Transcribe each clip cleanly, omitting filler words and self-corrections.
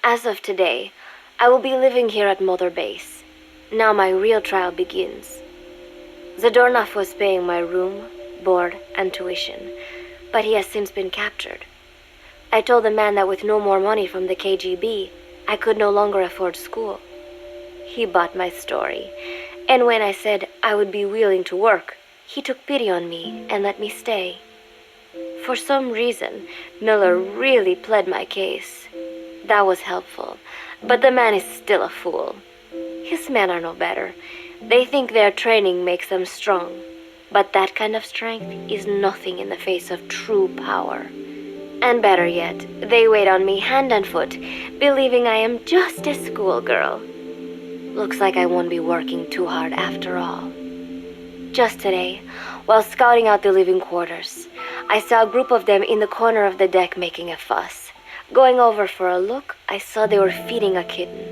As of today, I will be living here at Mother Base. Now my real trial begins. Zadornov was paying my room, board, and tuition, but he has since been captured. I told the man that with no more money from the KGB, I could no longer afford school. He bought my story, and when I said I would be willing to work, he took pity on me and let me stay. For some reason, Miller really pled my case. That was helpful, but the man is still a fool. His men are no better. They think their training makes them strong, but that kind of strength is nothing in the face of true power. And better yet, they wait on me hand and foot, believing I am just a schoolgirl. Looks like I won't be working too hard after all. Just today, while scouting out the living quarters, I saw a group of them in the corner of the deck making a fuss. Going over for a look, I saw they were feeding a kitten.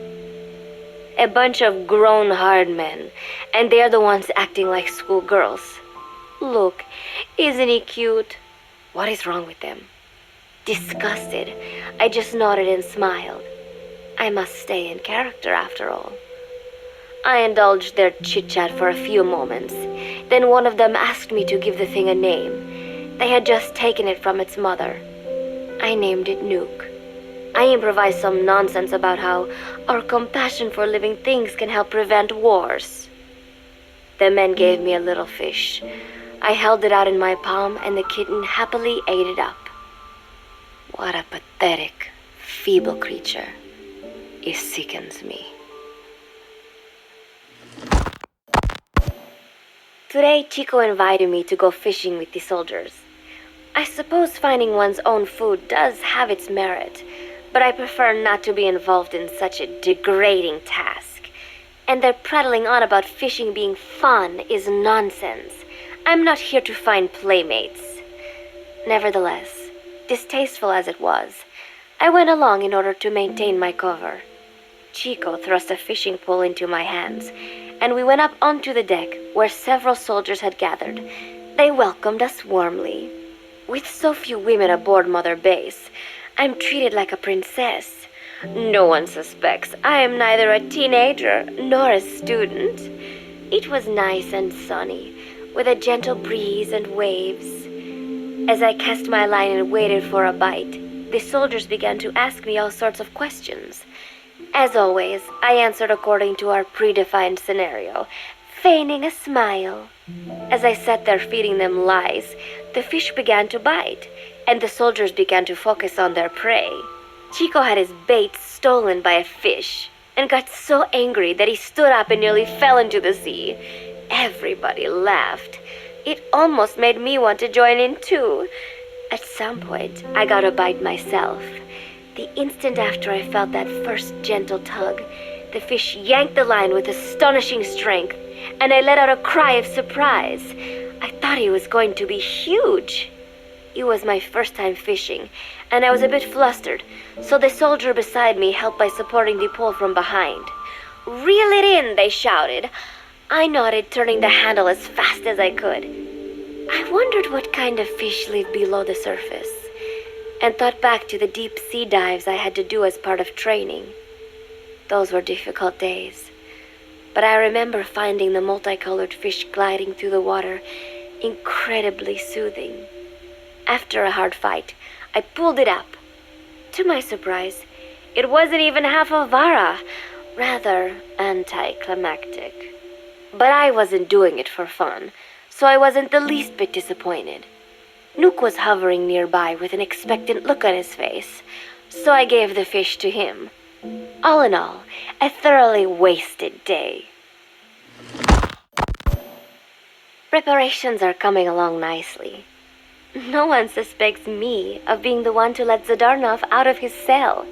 A bunch of grown hard men, and they're the ones acting like schoolgirls. Look, isn't he cute? What is wrong with them? Disgusted, I just nodded and smiled. I must stay in character after all. I indulged their chit-chat for a few moments. Then one of them asked me to give the thing a name. They had just taken it from its mother. I named it Nuke. I improvised some nonsense about how our compassion for living things can help prevent wars. The men gave me a little fish. I held it out in my palm and the kitten happily ate it up. What a pathetic, feeble creature. It sickens me. Today, Chico invited me to go fishing with the soldiers. I suppose finding one's own food does have its merit, but I prefer not to be involved in such a degrading task. And their prattling on about fishing being fun is nonsense. I'm not here to find playmates. Nevertheless, distasteful as it was, I went along in order to maintain my cover. Chico thrust a fishing pole into my hands, and we went up onto the deck where several soldiers had gathered. They welcomed us warmly. With so few women aboard Mother Base, I'm treated like a princess. No one suspects I am neither a teenager nor a student. It was nice and sunny, with a gentle breeze and waves. As I cast my line and waited for a bite, the soldiers began to ask me all sorts of questions. As always, I answered according to our predefined scenario, feigning a smile. As I sat there feeding them lies, the fish began to bite, and the soldiers began to focus on their prey. Chico had his bait stolen by a fish, and got so angry that he stood up and nearly fell into the sea. Everybody laughed. It almost made me want to join in too. At some point, I got a bite myself. The instant after I felt that first gentle tug, the fish yanked the line with astonishing strength, and I let out a cry of surprise. I thought he was going to be huge. It was my first time fishing, and I was a bit flustered, so the soldier beside me helped by supporting the pole from behind. "Reel it in," they shouted. I nodded, turning the handle as fast as I could. I wondered what kind of fish lived below the surface, and thought back to the deep sea dives I had to do as part of training. Those were difficult days, but I remember finding the multicolored fish gliding through the water incredibly soothing. After a hard fight, I pulled it up. To my surprise, it wasn't even half a vara, rather anticlimactic. But I wasn't doing it for fun, so I wasn't the least bit disappointed. Nook was hovering nearby with an expectant look on his face, so I gave the fish to him. All in all, a thoroughly wasted day. Preparations are coming along nicely. No one suspects me of being the one to let Zadornov out of his cell.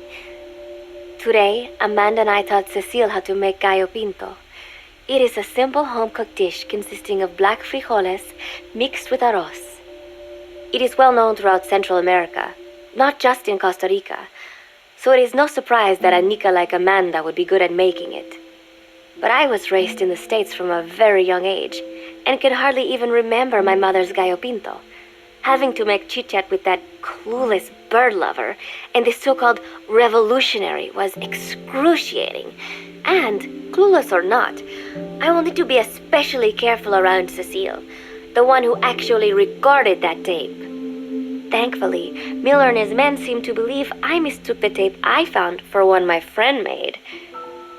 Today, Amanda and I taught Cecile how to make gallo pinto. It is a simple home-cooked dish consisting of black frijoles mixed with arroz. It is well known throughout Central America, not just in Costa Rica, so it is no surprise that a Nica like Amanda would be good at making it. But I was raised in the States from a very young age, and can hardly even remember my mother's gallo pinto. Having to make chit-chat with that clueless bird lover and the so-called revolutionary was excruciating. And, clueless or not, I will need to be especially careful around Cecile, the one who actually recorded that tape. Thankfully, Miller and his men seemed to believe I mistook the tape I found for one my friend made.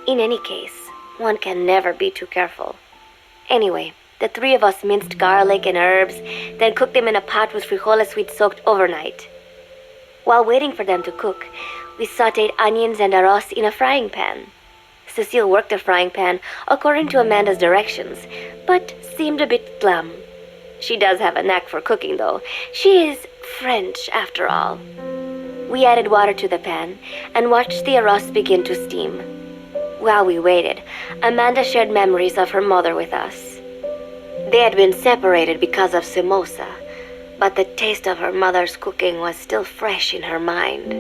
In any case, one can never be too careful. Anyway, the three of us minced garlic and herbs, then cooked them in a pot with frijoles we'd soaked overnight. While waiting for them to cook, we sautéed onions and arroz in a frying pan. Cecile worked the frying pan according to Amanda's directions, but seemed a bit glum. She does have a knack for cooking, though. She is French, after all. We added water to the pan and watched the arroz begin to steam. While we waited, Amanda shared memories of her mother with us. They had been separated because of samosa, but the taste of her mother's cooking was still fresh in her mind.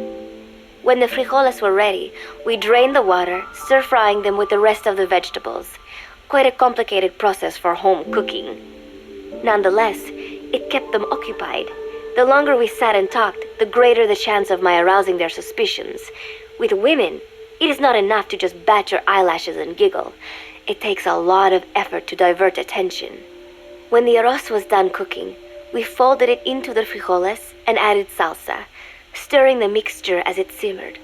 When the frijoles were ready, we drained the water, stir-frying them with the rest of the vegetables. Quite a complicated process for home cooking. Nonetheless, it kept them occupied. The longer we sat and talked, the greater the chance of my arousing their suspicions. With women, it is not enough to just bat your eyelashes and giggle. It takes a lot of effort to divert attention. When the arroz was done cooking, we folded it into the frijoles and added salsa, stirring the mixture as it simmered.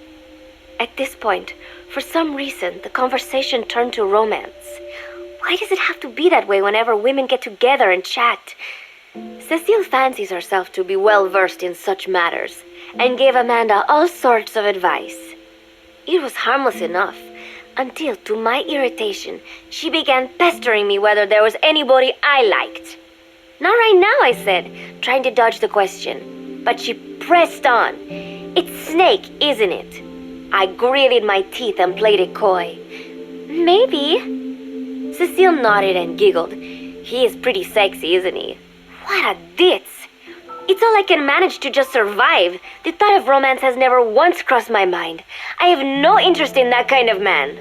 At this point, for some reason, the conversation turned to romance. Why does it have to be that way whenever women get together and chat? Cecile fancies herself to be well-versed in such matters, and gave Amanda all sorts of advice. It was harmless enough, until, to my irritation, she began pestering me whether there was anybody I liked. Not right now, I said, trying to dodge the question. But she pressed on. It's Snake, isn't it? I gritted my teeth and played it coy. Maybe. Cecile nodded and giggled. He is pretty sexy, isn't he? What a ditz! It's all I can manage to just survive. The thought of romance has never once crossed my mind. I have no interest in that kind of man.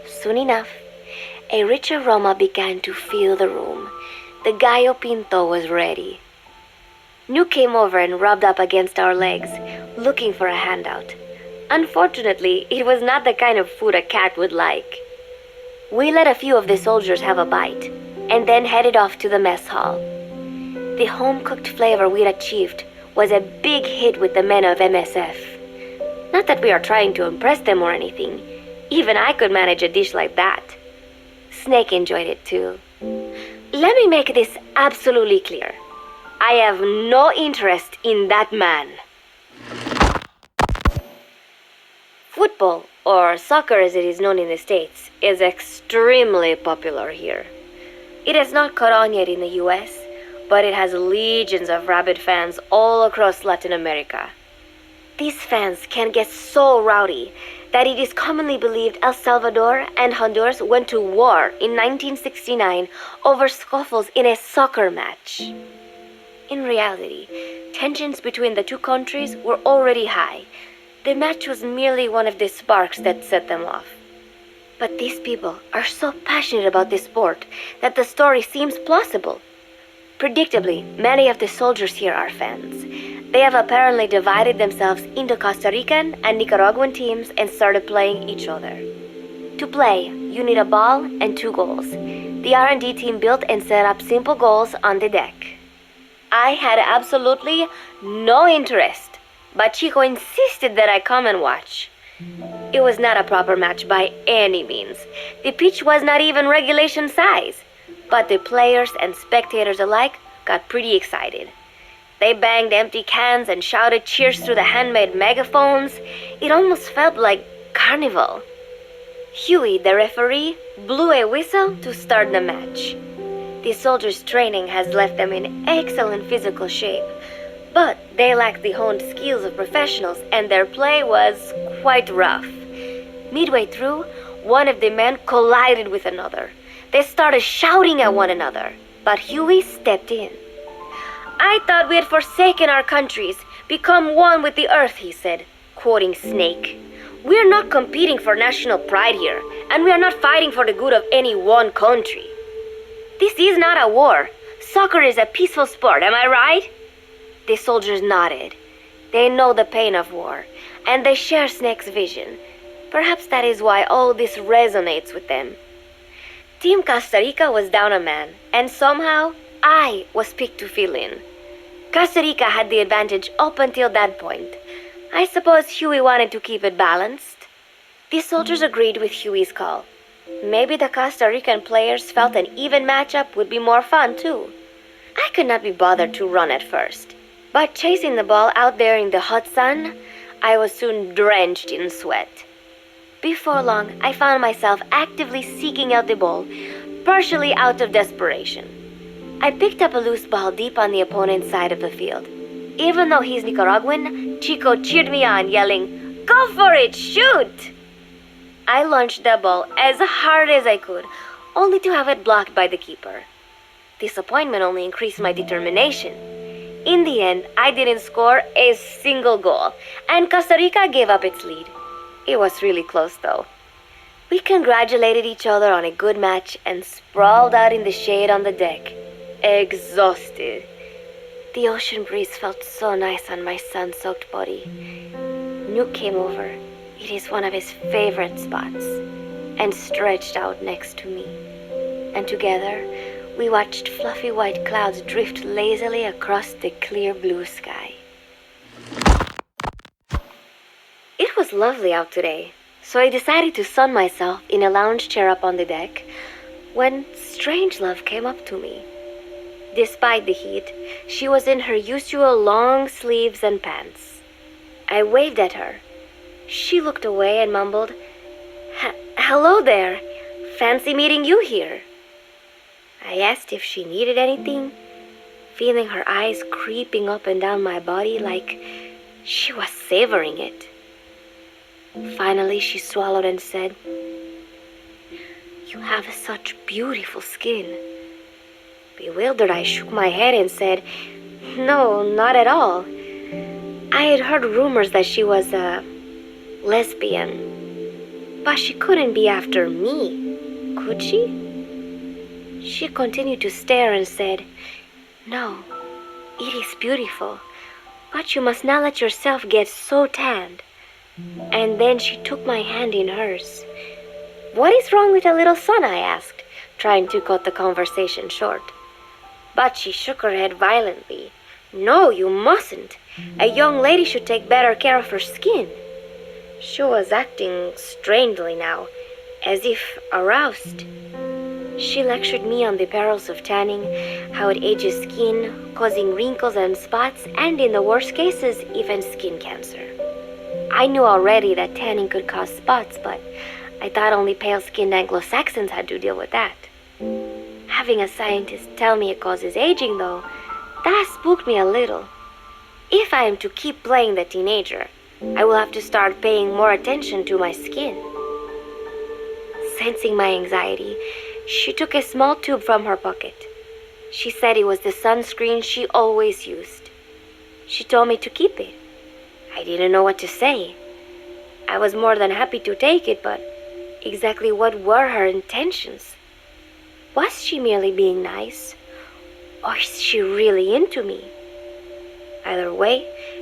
Soon enough, a rich aroma began to fill the room. The gallo pinto was ready. New came over and rubbed up against our legs, looking for a handout. Unfortunately, it was not the kind of food a cat would like. We let a few of the soldiers have a bite, and then headed off to the mess hall. The home-cooked flavor we'd achieved was a big hit with the men of MSF. Not that we are trying to impress them or anything. Even I could manage a dish like that. Snake enjoyed it too. Let me make this absolutely clear. I have no interest in that man. Football, or soccer as it is known in the States, is extremely popular here. It has not caught on yet in the US, but it has legions of rabid fans all across Latin America. These fans can get so rowdy that it is commonly believed El Salvador and Honduras went to war in 1969 over scuffles in a soccer match. In reality, tensions between the two countries were already high. The match was merely one of the sparks that set them off. But these people are so passionate about this sport that the story seems plausible. Predictably, many of the soldiers here are fans. They have apparently divided themselves into Costa Rican and Nicaraguan teams and started playing each other. To play, you need a ball and 2 goals. The R&D team built and set up simple goals on the deck. I had absolutely no interest, but Chico insisted that I come and watch. It was not a proper match by any means. The pitch was not even regulation size, but the players and spectators alike got pretty excited. They banged empty cans and shouted cheers through the handmade megaphones. It almost felt like carnival. Huey, the referee, blew a whistle to start the match. The soldiers' training has left them in excellent physical shape, but they lacked the honed skills of professionals and their play was quite rough. Midway through, one of the men collided with another. They started shouting at one another, but Huey stepped in. I thought we had forsaken our countries, become one with the earth, he said, quoting Snake. We are not competing for national pride here, and we are not fighting for the good of any one country. This is not a war. Soccer is a peaceful sport, am I right? The soldiers nodded. They know the pain of war, and they share Snake's vision. Perhaps that is why all this resonates with them. Team Costa Rica was down a man, and somehow I was picked to fill in. Costa Rica had the advantage up until that point. I suppose Huey wanted to keep it balanced. The soldiers agreed with Huey's call. Maybe the Costa Rican players felt an even matchup would be more fun too. I could not be bothered to run at first, but chasing the ball out there in the hot sun, I was soon drenched in sweat. Before long, I found myself actively seeking out the ball, partially out of desperation. I picked up a loose ball deep on the opponent's side of the field. Even though he's Nicaraguan, Chico cheered me on, yelling, "Go for it, shoot!" I launched the ball as hard as I could, only to have it blocked by the keeper. Disappointment only increased my determination. In the end, I didn't score a single goal, and Costa Rica gave up its lead. It was really close, though. We congratulated each other on a good match and sprawled out in the shade on the deck, exhausted. The ocean breeze felt so nice on my sun-soaked body. Nuke came over. It is one of his favorite spots, and stretched out next to me. And together, we watched fluffy white clouds drift lazily across the clear blue sky. It was lovely out today, so I decided to sun myself in a lounge chair up on the deck when Strangelove came up to me. Despite the heat, she was in her usual long sleeves and pants. I waved at her. She looked away and mumbled, "Hello there. Fancy meeting you here." I asked if she needed anything, feeling her eyes creeping up and down my body like she was savoring it. Finally, she swallowed and said, "You have such beautiful skin." Bewildered, I shook my head and said, "No, not at all. I had heard rumors that she was a lesbian, but she couldn't be after me, could she?" She continued to stare and said, "No, it is beautiful, but you must not let yourself get so tanned." And then she took my hand in hers. "What is wrong with a little sun?" I asked, trying to cut the conversation short. But she shook her head violently. "No, you mustn't. A young lady should take better care of her skin." She was acting strangely now, as if aroused. She lectured me on the perils of tanning, how it ages skin, causing wrinkles and spots, and in the worst cases, even skin cancer. I knew already that tanning could cause spots, but I thought only pale-skinned Anglo-Saxons had to deal with that. Having a scientist tell me it causes aging, though, that spooked me a little. If I am to keep playing the teenager, I will have to start paying more attention to my skin. Sensing my anxiety, she took a small tube from her pocket. She said it was the sunscreen she always used. She told me to keep it. I didn't know what to say. I was more than happy to take it, but exactly what were her intentions? Was she merely being nice? Or is she really into me? Either way,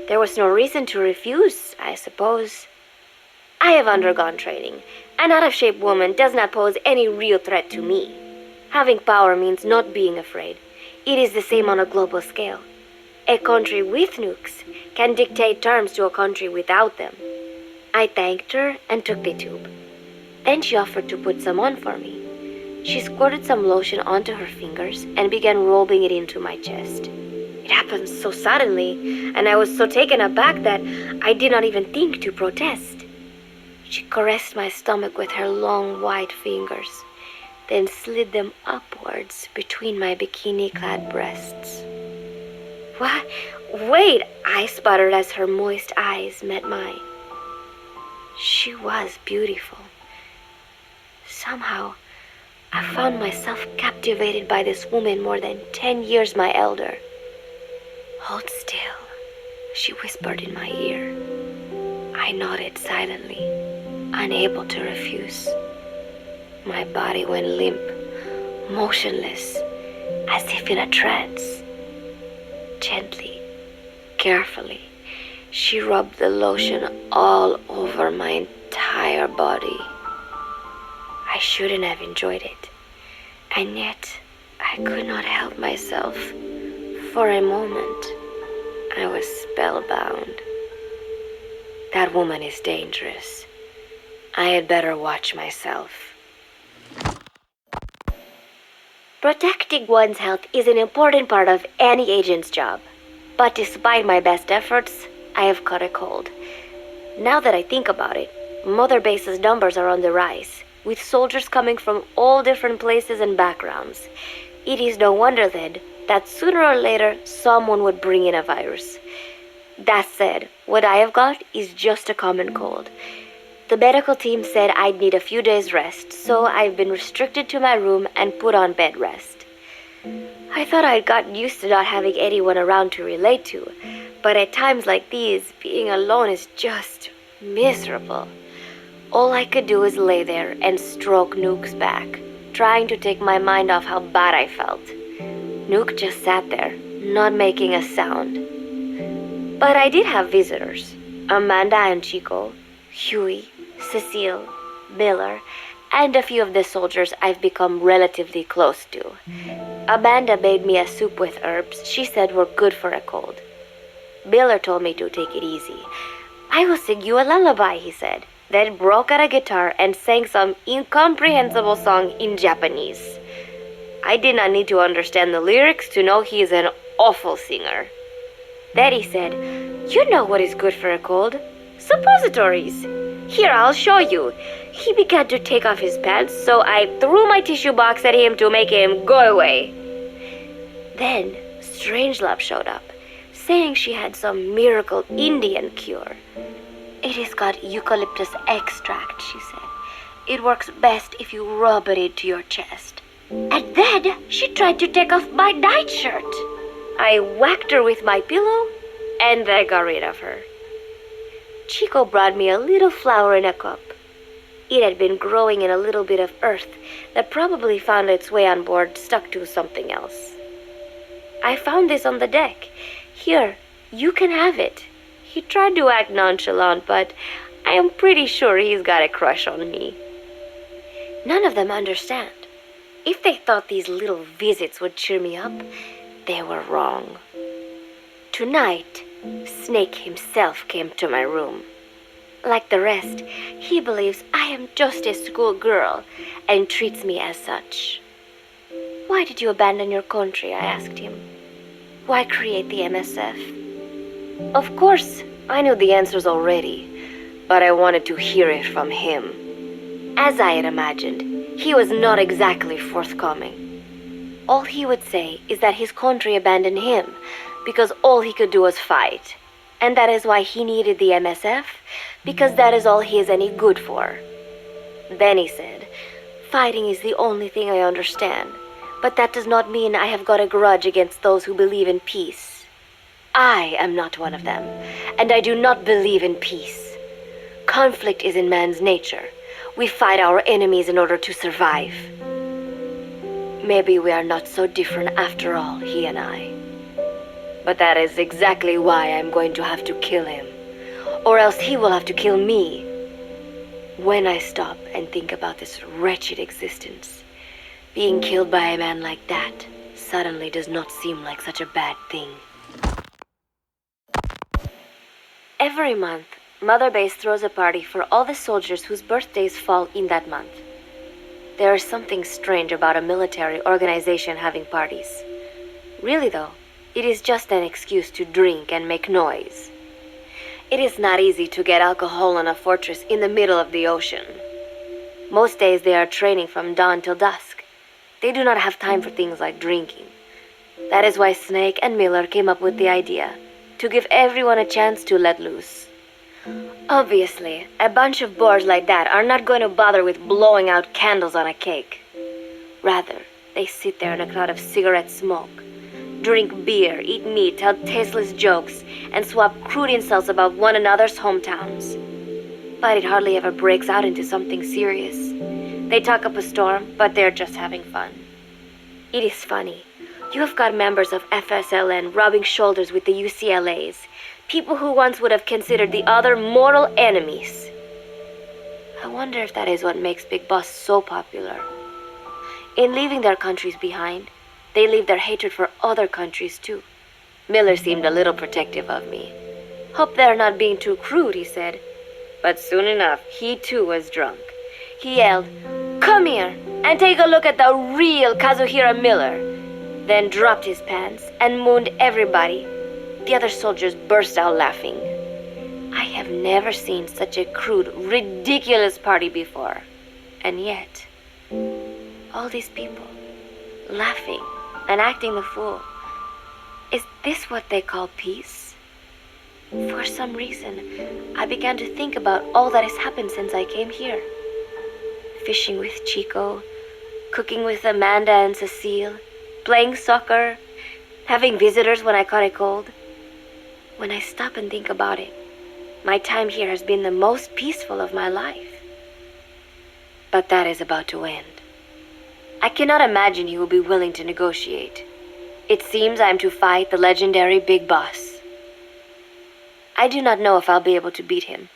there was no reason to refuse, I suppose. I have undergone training. An out-of-shape woman does not pose any real threat to me. Having power means not being afraid. It is the same on a global scale. A country with nukes can dictate terms to a country without them. I thanked her and took the tube. Then she offered to put some on for me. She squirted some lotion onto her fingers and began rolling it into my chest. It happened so suddenly, and I was so taken aback that I did not even think to protest. She caressed my stomach with her long white fingers, then slid them upwards between my bikini-clad breasts. "What? Wait," I sputtered as her moist eyes met mine. She was beautiful. Somehow, I found myself captivated by this woman more than 10 years my elder. "Hold still," she whispered in my ear. I nodded silently, unable to refuse. My body went limp, motionless, as if in a trance. Gently, Carefully, she rubbed the lotion all over my entire body. I shouldn't have enjoyed it, and yet I could not help myself. For a moment, I was spellbound. That woman is dangerous. I had better watch myself. Protecting one's health is an important part of any agent's job. But despite my best efforts, I have caught a cold. Now that I think about it, Mother Base's numbers are on the rise, with soldiers coming from all different places and backgrounds. It is no wonder then that sooner or later someone would bring in a virus. That said, what I have got is just a common cold. The medical team said I'd need a few days rest, so I've been restricted to my room and put on bed rest. I thought I'd gotten used to not having anyone around to relate to, but at times like these, being alone is just miserable. All I could do was lay there and stroke Nook's back, trying to take my mind off how bad I felt. Nook just sat there, not making a sound. But I did have visitors. Amanda and Chico, Huey, Cecile, Miller, and a few of the soldiers I've become relatively close to. Amanda made me a soup with herbs she said were good for a cold. Miller told me to take it easy. I will sing you a lullaby, he said, then broke out a guitar and sang some incomprehensible song in Japanese. I did not need to understand the lyrics to know he is an awful singer. Then he said, "You know what is good for a cold? Suppositories. Here, I'll show you." He began to take off his pants, so I threw my tissue box at him to make him go away. Then Strangelove showed up, saying she had some miracle Indian cure. "It has got eucalyptus extract," she said. "It works best if you rub it into your chest." And then she tried to take off my nightshirt. I whacked her with my pillow, and I got rid of her. Chico brought me a little flower in a cup. It had been growing in a little bit of earth that probably found its way on board, stuck to something else. "I found this on the deck. Here, you can have it." He tried to act nonchalant, but I am pretty sure he's got a crush on me. None of them understand. If they thought these little visits would cheer me up, they were wrong. Tonight, Snake himself came to my room. Like the rest, he believes I am just a schoolgirl and treats me as such. "Why did you abandon your country?" I asked him. "Why create the MSF?" Of course, I knew the answers already, but I wanted to hear it from him. As I had imagined, he was not exactly forthcoming. All he would say is that his country abandoned him because all he could do was fight, and that is why he needed the MSF, because that is all he is any good for. Then he said, "Fighting is the only thing I understand, but that does not mean I have got a grudge against those who believe in peace. I am not one of them, and I do not believe in peace. Conflict is in man's nature. We fight our enemies in order to survive. Maybe we are not so different after all, he and I. But that is exactly why I'm going to have to kill him, or else he will have to kill me. When I stop and think about this wretched existence, being killed by a man like that suddenly does not seem like such a bad thing." Every month, Mother Base throws a party for all the soldiers whose birthdays fall in that month. There is something strange about a military organization having parties. Really though, it is just an excuse to drink and make noise. It is not easy to get alcohol on a fortress in the middle of the ocean. Most days they are training from dawn till dusk. They do not have time for things like drinking. That is why Snake and Miller came up with the idea to give everyone a chance to let loose. Obviously, a bunch of bores like that are not going to bother with blowing out candles on a cake. Rather, they sit there in a cloud of cigarette smoke, drink beer, eat meat, tell tasteless jokes, and swap crude insults about one another's hometowns. But it hardly ever breaks out into something serious. They talk up a storm, but they're just having fun. It is funny. You have got members of FSLN rubbing shoulders with the UCLAs, People who once would have considered the other mortal enemies. I wonder if that is what makes Big Boss so popular. In leaving their countries behind, they leave their hatred for other countries too. Miller seemed a little protective of me. Hope they're not being too crude, he said. But soon enough, he too was drunk. He yelled, "Come here and take a look at the real Kazuhira Miller," then dropped his pants and mooned everybody. The other soldiers burst out laughing. I have never seen such a crude, ridiculous party before. And yet, all these people, laughing and acting the fool. Is this what they call peace? For some reason, I began to think about all that has happened since I came here. Fishing with Chico, cooking with Amanda and Cecile, playing soccer, having visitors when I caught a cold. When I stop and think about it, my time here has been the most peaceful of my life. But that is about to end. I cannot imagine he will be willing to negotiate. It seems I am to fight the legendary Big Boss. I do not know if I'll be able to beat him,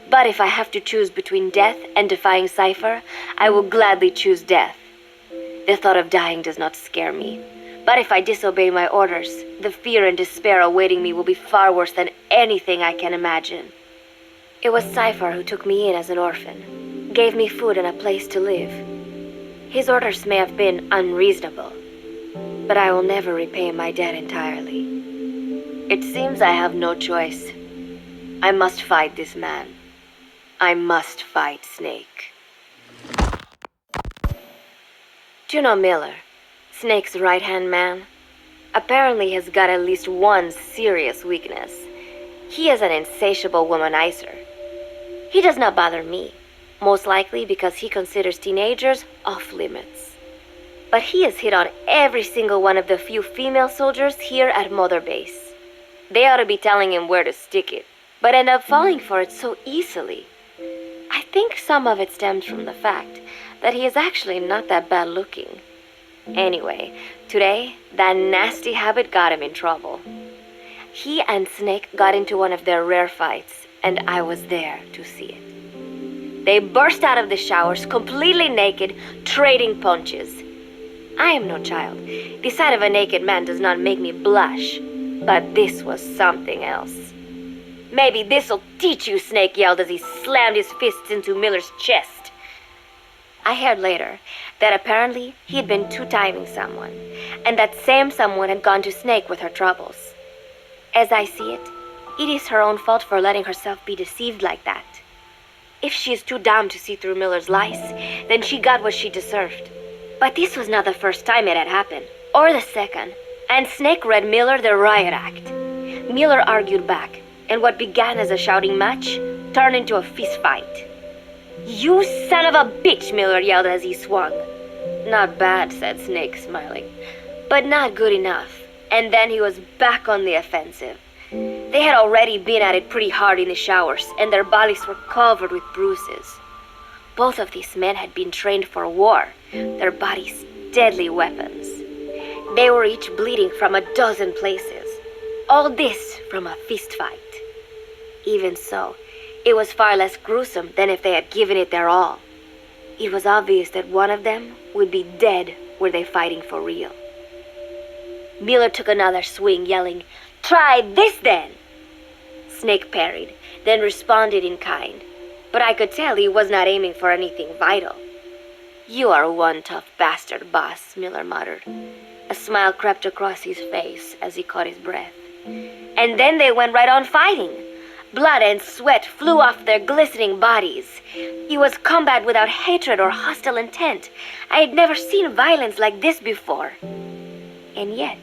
but if I have to choose between death and defying Cypher, I will gladly choose death. The thought of dying does not scare me, but if I disobey my orders, the fear and despair awaiting me will be far worse than anything I can imagine. It was Cypher who took me in as an orphan, gave me food and a place to live. His orders may have been unreasonable, but I will never repay my debt entirely. It seems I have no choice. I must fight this man. I must fight Snake. Do you know Miller, Snake's right-hand man? Apparently has got at least one serious weakness. He is an insatiable womanizer. He does not bother me, most likely because he considers teenagers off-limits. But he has hit on every single one of the few female soldiers here at Mother Base. They ought to be telling him where to stick it, but end up falling for it so easily. I think some of it stems from the fact that he is actually not that bad looking. Anyway, today, that nasty habit got him in trouble. He and Snake got into one of their rare fights, and I was there to see it. They burst out of the showers, completely naked, trading punches. I am no child. The sight of a naked man does not make me blush, but this was something else. "Maybe this'll teach you," Snake yelled as he slammed his fists into Miller's chest. I heard later that apparently he had been two-timing someone, and that same someone had gone to Snake with her troubles. As I see it, it is her own fault for letting herself be deceived like that. If she is too dumb to see through Miller's lies, then she got what she deserved. But this was not the first time it had happened, or the second, and Snake read Miller the riot act. Miller argued back, and what began as a shouting match turned into a fist fight. "You son of a bitch," Miller yelled as he swung. "Not bad," said Snake, smiling, "but not good enough." And then he was back on the offensive. They had already been at it pretty hard in the showers, and their bodies were covered with bruises. Both of these men had been trained for war, their bodies deadly weapons. They were each bleeding from a dozen places. All this from a fist fight. Even so, it was far less gruesome than if they had given it their all. It was obvious that one of them would be dead were they fighting for real. Miller took another swing, yelling, "Try this then!" Snake parried, then responded in kind, but I could tell he was not aiming for anything vital. "You are one tough bastard, boss," Miller muttered. A smile crept across his face as he caught his breath. And then they went right on fighting. Blood and sweat flew off their glistening bodies. It was combat without hatred or hostile intent. I had never seen violence like this before. And yet,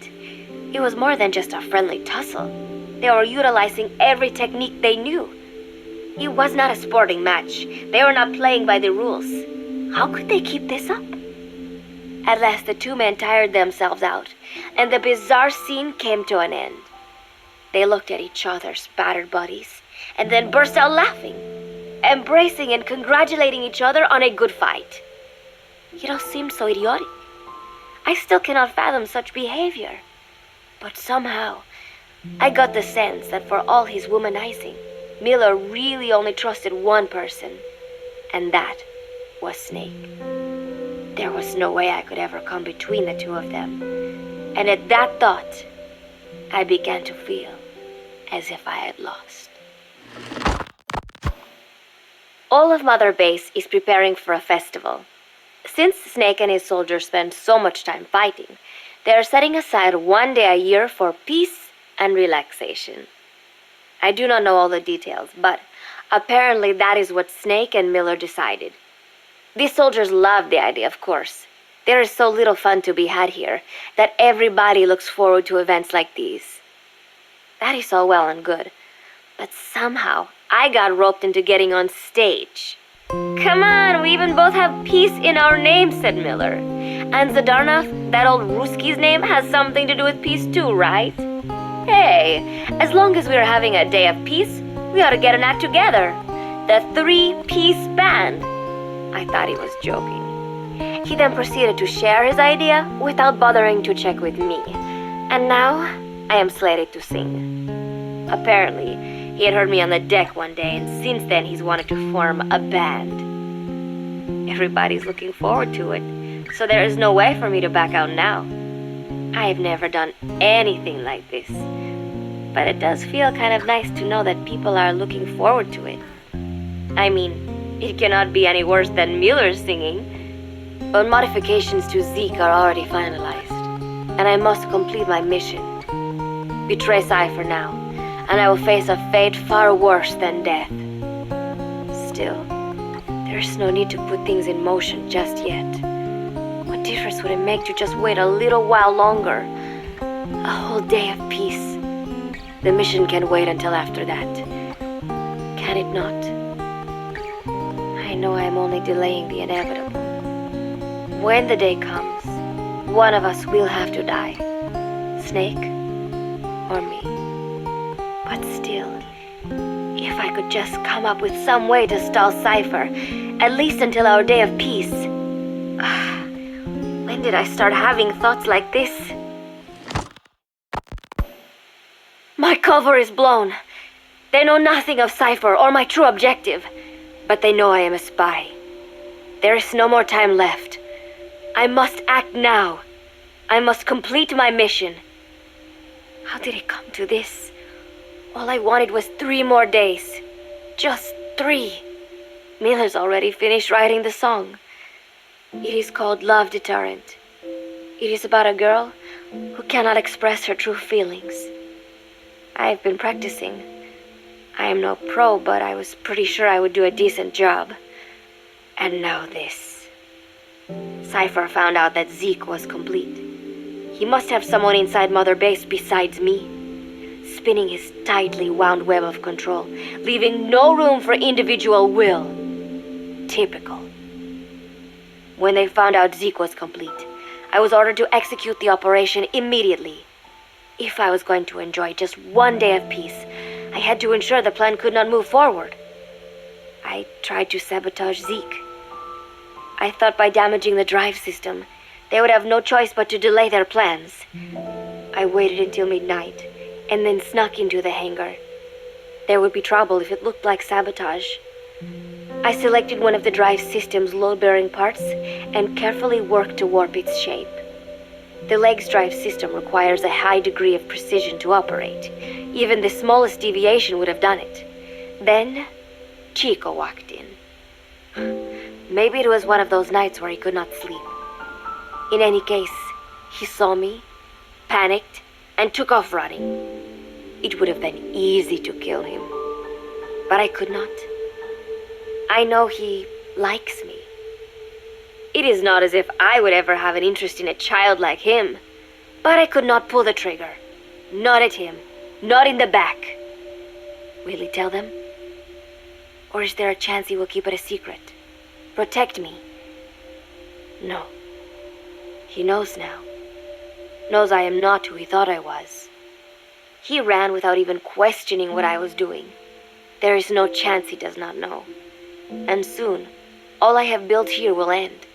it was more than just a friendly tussle. They were utilizing every technique they knew. It was not a sporting match. They were not playing by the rules. How could they keep this up? At last, the two men tired themselves out, and the bizarre scene came to an end. They looked at each other's battered bodies, and then burst out laughing, embracing and congratulating each other on a good fight. It all seemed so idiotic. I still cannot fathom such behavior. But somehow, I got the sense that for all his womanizing, Miller really only trusted one person, and that was Snake. There was no way I could ever come between the two of them, and at that thought, I began to feel as if I had lost. All of Mother Base is preparing for a festival. Since Snake and his soldiers spend so much time fighting, they are setting aside one day a year for peace and relaxation. I do not know all the details, but apparently that is what Snake and Miller decided. These soldiers love the idea, of course. There is so little fun to be had here that everybody looks forward to events like these. That is all well and good, but somehow I got roped into getting on stage. Come on, we even both have peace in our names, said Miller. And Zadarnov, that old Ruski's name, has something to do with peace too, right? Hey, as long as we're having a day of peace, we ought to get an act together. The 3-piece band. I thought he was joking. He then proceeded to share his idea without bothering to check with me. And now, I am slated to sing. Apparently, he had heard me on the deck one day, and since then he's wanted to form a band. Everybody's looking forward to it, so there is no way for me to back out now. I've never done anything like this, but it does feel kind of nice to know that people are looking forward to it. I mean, it cannot be any worse than Miller's singing, but modifications to Zeke are already finalized, and I must complete my mission. Betray Cypher now, and I will face a fate far worse than death. Still, there is no need to put things in motion just yet. What difference would it make to just wait a little while longer? A whole day of peace. The mission can wait until after that. Can it not? I know I am only delaying the inevitable. When the day comes, one of us will have to die. Snake or me. But still, if I could just come up with some way to stall Cypher, at least until our day of peace. When did I start having thoughts like this? My cover is blown. They know nothing of Cypher or my true objective, but they know I am a spy. There is no more time left. I must act now. I must complete my mission. How did it come to this? All I wanted was 3 more days. Just 3. Miller's already finished writing the song. It is called Love Deterrent. It is about a girl who cannot express her true feelings. I have been practicing. I am no pro, but I was pretty sure I would do a decent job. And now this. Cypher found out that Zeke was complete. He must have someone inside Mother Base besides me, spinning his tightly wound web of control, leaving no room for individual will. Typical. When they found out Zeke was complete, I was ordered to execute the operation immediately. If I was going to enjoy just one day of peace, I had to ensure the plan could not move forward. I tried to sabotage Zeke. I thought by damaging the drive system, they would have no choice but to delay their plans. I waited until midnight, and then snuck into the hangar. There would be trouble if it looked like sabotage. I selected one of the drive system's load-bearing parts and carefully worked to warp its shape. The leg's drive system requires a high degree of precision to operate. Even the smallest deviation would have done it. Then, Chico walked in. Maybe it was one of those nights where he could not sleep. In any case, he saw me, panicked, and took off running. It would have been easy to kill him, but I could not. I know he likes me. It is not as if I would ever have an interest in a child like him, but I could not pull the trigger. Not at him, not in the back. Will he tell them? Or is there a chance he will keep it a secret? Protect me? No. He knows now. Knows I am not who he thought I was. He ran without even questioning what I was doing. There is no chance he does not know. And soon, all I have built here will end.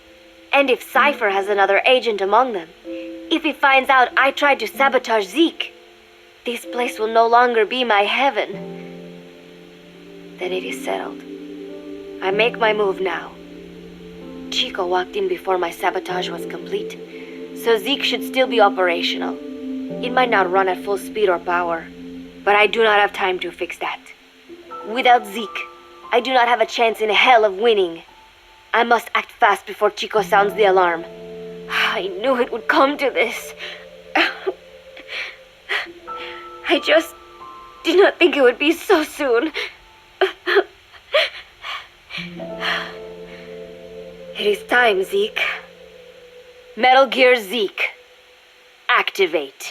And if Cypher has another agent among them, if he finds out I tried to sabotage Zeke, this place will no longer be my heaven, then it is settled. I make my move now. Chico walked in before my sabotage was complete, so Zeke should still be operational. It might not run at full speed or power, but I do not have time to fix that. Without Zeke, I do not have a chance in hell of winning. I must act fast before Chico sounds the alarm. I knew it would come to this. I just did not think it would be so soon. It is time, Zeke. Metal Gear Zeke. Activate.